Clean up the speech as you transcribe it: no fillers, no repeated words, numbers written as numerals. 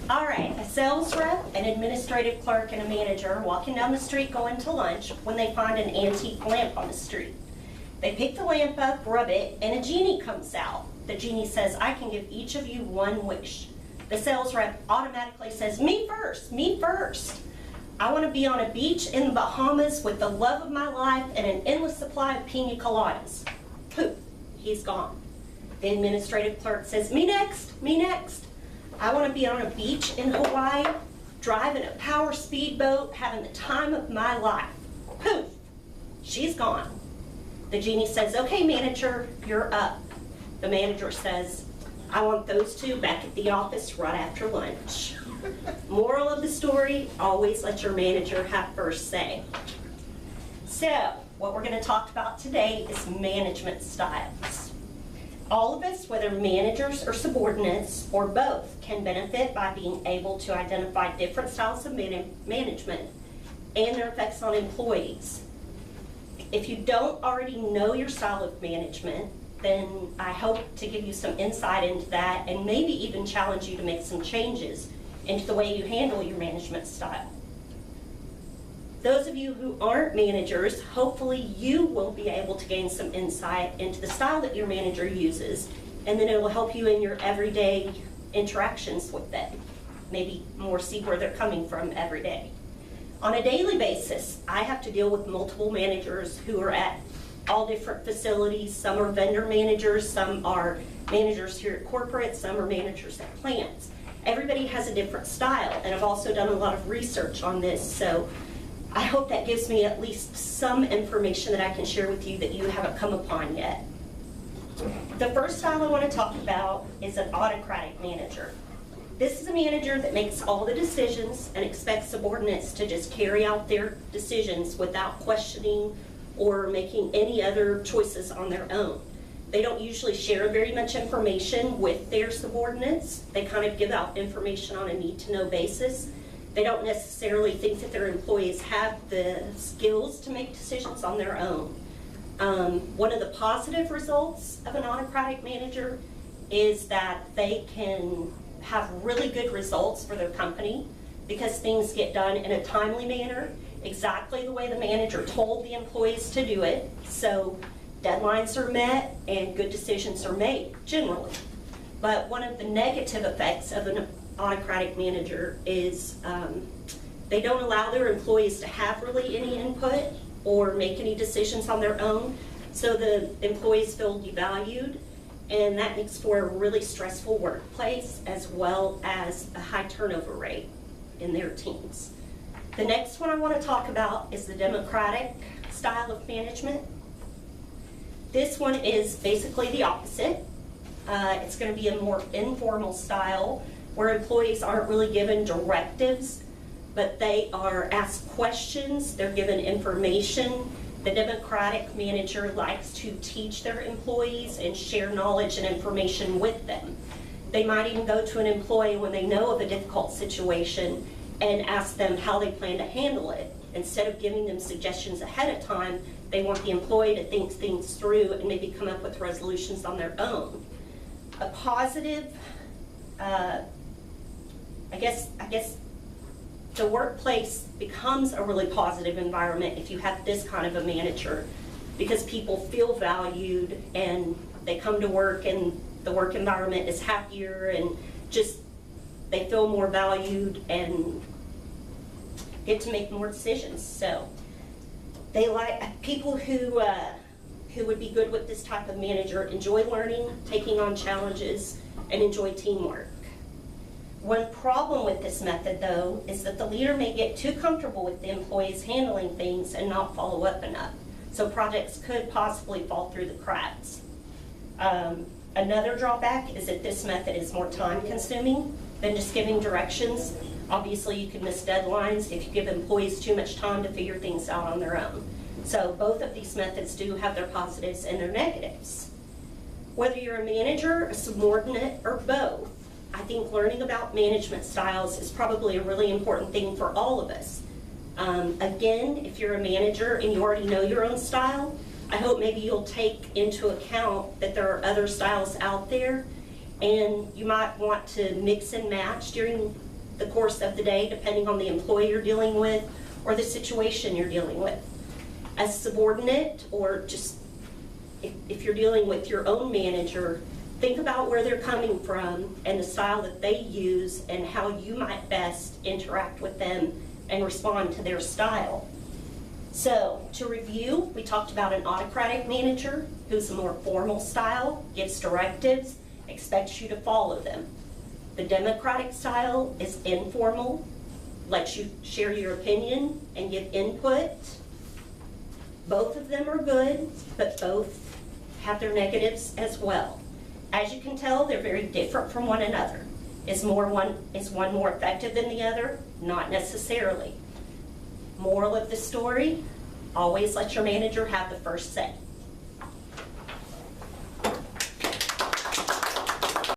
All right, a sales rep, an administrative clerk, and a manager walking down the street going to lunch when they find an antique lamp on the street. They pick the lamp up, rub it, and a genie comes out. The genie says, "I can give each of you one wish." The sales rep automatically says, "Me first, me first. I want to be on a beach in the Bahamas with the love of my life and an endless supply of pina coladas." Poof, he's gone. The administrative clerk says, "Me next, me next. I want to be on a beach in Hawaii, driving a power speedboat, having the time of my life." Poof, she's gone. The genie says, "Okay, manager, you're up." The manager says, "I want those two back at the office right after lunch." Moral of the story, always let your manager have first say. So, what we're going to talk about today is management styles. All of us, whether managers or subordinates or both, can benefit by being able to identify different styles of management and their effects on employees. If you don't already know your style of management, then I hope to give you some insight into that and maybe even challenge you to make some changes into the way you handle your management style. Those of you who aren't managers, hopefully you will be able to gain some insight into the style that your manager uses, and then it will help you in your everyday interactions with them. Maybe more see where they're coming from every day. On a daily basis, I have to deal with multiple managers who are at all different facilities. Some are vendor managers, some are managers here at corporate, some are managers at plants. Everybody has a different style, and I've also done a lot of research on this, so I hope that gives me at least some information that I can share with you that you haven't come upon yet. The first style I want to talk about is an autocratic manager. This is a manager that makes all the decisions and expects subordinates to just carry out their decisions without questioning or making any other choices on their own. They don't usually share very much information with their subordinates. They kind of give out information on a need-to-know basis. They don't necessarily think that their employees have the skills to make decisions on their own. One of the positive results of an autocratic manager is that they can have really good results for their company because things get done in a timely manner, exactly the way the manager told the employees to do it. So deadlines are met and good decisions are made, generally. But one of the negative effects of an autocratic manager is they don't allow their employees to have really any input or make any decisions on their own, so the employees feel devalued, and that makes for a really stressful workplace as well as a high turnover rate in their teams. The next one I want to talk about is the democratic style of management. This one is basically the opposite. It's going to be a more informal style where employees aren't really given directives, but they are asked questions, they're given information. The democratic manager likes to teach their employees and share knowledge and information with them. They might even go to an employee when they know of a difficult situation and ask them how they plan to handle it. Instead of giving them suggestions ahead of time, they want the employee to think things through and maybe come up with resolutions on their own. A positive, I guess the workplace becomes a really positive environment if you have this kind of a manager, because people feel valued and they come to work and the work environment is happier and just they feel more valued and get to make more decisions. So they like people who would be good with this type of manager, enjoy learning, taking on challenges, and enjoy teamwork. One problem with this method, though, is that the leader may get too comfortable with the employees handling things and not follow up enough. So projects could possibly fall through the cracks. Another drawback is that this method is more time consuming than just giving directions. Obviously, you can miss deadlines if you give employees too much time to figure things out on their own. So both of these methods do have their positives and their negatives. Whether you're a manager, a subordinate, or both, I think learning about management styles is probably a really important thing for all of us. Again, if you're a manager and you already know your own style, I hope maybe you'll take into account that there are other styles out there, and you might want to mix and match during the course of the day, depending on the employee you're dealing with or the situation you're dealing with. As subordinate, or just if you're dealing with your own manager, think about where they're coming from and the style that they use and how you might best interact with them and respond to their style. So, to review, we talked about an autocratic manager who's a more formal style, gives directives, expects you to follow them. The democratic style is informal, lets you share your opinion and give input. Both of them are good, but both have their negatives as well. As you can tell, they're very different from one another. Is one more effective than the other? Not necessarily. Moral of the story, always let your manager have the first say.